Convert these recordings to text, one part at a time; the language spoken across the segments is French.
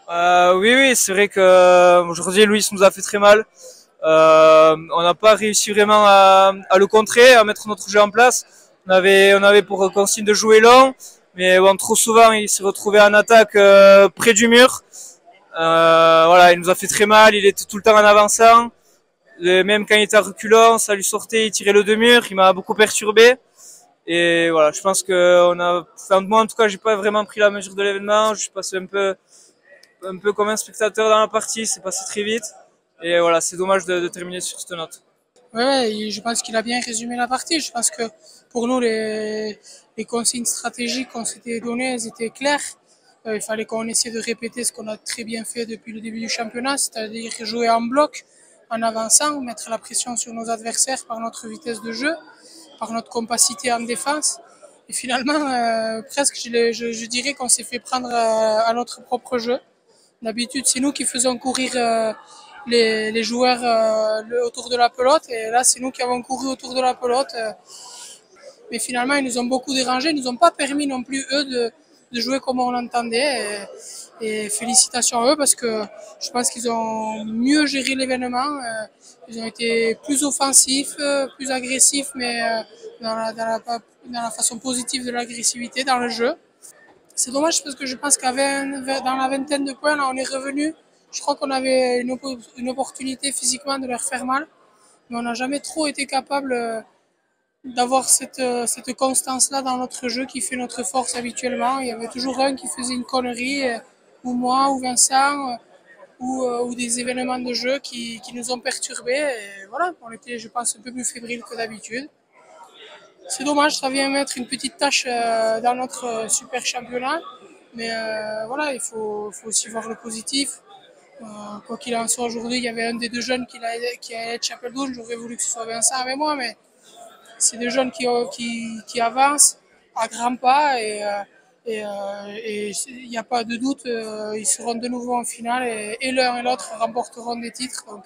Oui, c'est vrai que aujourd'hui Luis nous a fait très mal. On n'a pas réussi vraiment à le contrer, à mettre notre jeu en place. On avait pour consigne de jouer long, mais bon, trop souvent il s'est retrouvé en attaque près du mur. Voilà, il nous a fait très mal. Il était tout le temps en avançant. Même quand il était reculant, ça lui sortait, il tirait le demi-mur. Il m'a beaucoup perturbé. Et voilà, je pense que enfin, moi en tout cas, j'ai pas vraiment pris la mesure de l'événement. Je suis passé un peu comme un spectateur dans la partie. C'est passé très vite. Et voilà, c'est dommage de terminer sur cette note. Ouais, je pense qu'il a bien résumé la partie. Je pense que pour nous, les consignes stratégiques qu'on s'était données, elles étaient claires. Il fallait qu'on essaie de répéter ce qu'on a très bien fait depuis le début du championnat, c'est-à-dire jouer en bloc, en avançant, mettre la pression sur nos adversaires par notre vitesse de jeu, par notre compacité en défense. Et finalement, presque, je dirais qu'on s'est fait prendre à notre propre jeu. D'habitude, c'est nous qui faisons courir les joueurs autour de la pelote. Et là, c'est nous qui avons couru autour de la pelote. Mais finalement, ils nous ont beaucoup dérangés. Ils nous ont pas permis non plus, eux, de jouer comme on l'entendait. Et félicitations à eux parce que je pense qu'ils ont mieux géré l'événement. Ils ont été plus offensifs, plus agressifs, mais dans la façon positive de l'agressivité dans le jeu. C'est dommage parce que je pense dans la vingtaine de points, là, on est revenu. Je crois qu'on avait une opportunité physiquement de leur faire mal, mais on n'a jamais trop été capable d'avoir cette constance-là dans notre jeu qui fait notre force habituellement. Il y avait toujours un qui faisait une connerie, ou moi, ou Vincent, ou des événements de jeu qui nous ont perturbés. Et voilà, on était, je pense, un peu plus fébrile que d'habitude. C'est dommage, ça vient mettre une petite tâche dans notre super championnat. Mais voilà, faut aussi voir le positif. Quoi qu'il en soit, aujourd'hui, il y avait un des deux jeunes qui allait être Chapeldoun. J'aurais voulu que ce soit Vincent avec moi, mais c'est des jeunes qui avancent à grands pas et il n'y a pas de doute, ils seront de nouveau en finale et l'un et l'autre remporteront des titres. Donc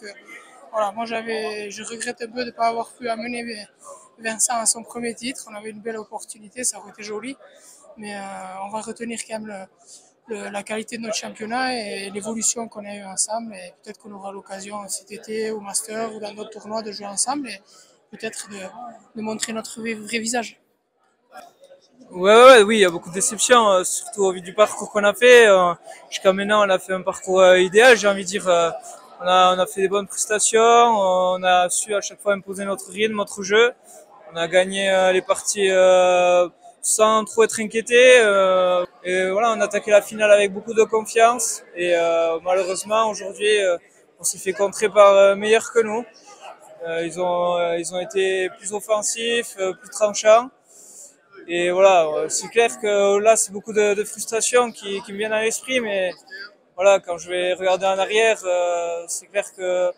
voilà, je regrette un peu de ne pas avoir pu amener Vincent à son premier titre. On avait une belle opportunité, ça aurait été joli. Mais on va retenir quand même la qualité de notre championnat et l'évolution qu'on a eue ensemble. Et peut-être qu'on aura l'occasion cet été au Master ou dans d'autres tournois de jouer ensemble et peut-être de montrer notre vrai visage. Oui, il y a beaucoup de déceptions, surtout au vu du parcours qu'on a fait. Jusqu'à maintenant, on a fait un parcours idéal, j'ai envie de dire. On a fait des bonnes prestations, on a su à chaque fois imposer notre rythme, notre jeu. On a gagné les parties sans trop être inquiété. Et voilà, on a attaqué la finale avec beaucoup de confiance. Et malheureusement, aujourd'hui, on s'est fait contrer par meilleurs que nous. Ils ont été plus offensifs, plus tranchants. Et voilà, c'est clair que là, c'est beaucoup de frustration qui me viennent à l'esprit, mais voilà, quand je vais regarder en arrière, c'est clair que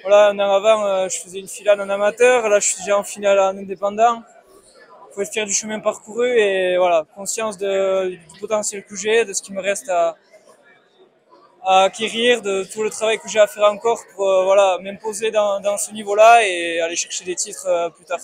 voilà, un an avant, je faisais une finale en amateur, là, je suis déjà en finale en indépendant. Il faut être fier du chemin parcouru et voilà, conscience du potentiel que j'ai, de ce qui me reste à acquérir, de tout le travail que j'ai à faire encore pour voilà, m'imposer dans ce niveau-là et aller chercher des titres plus tard.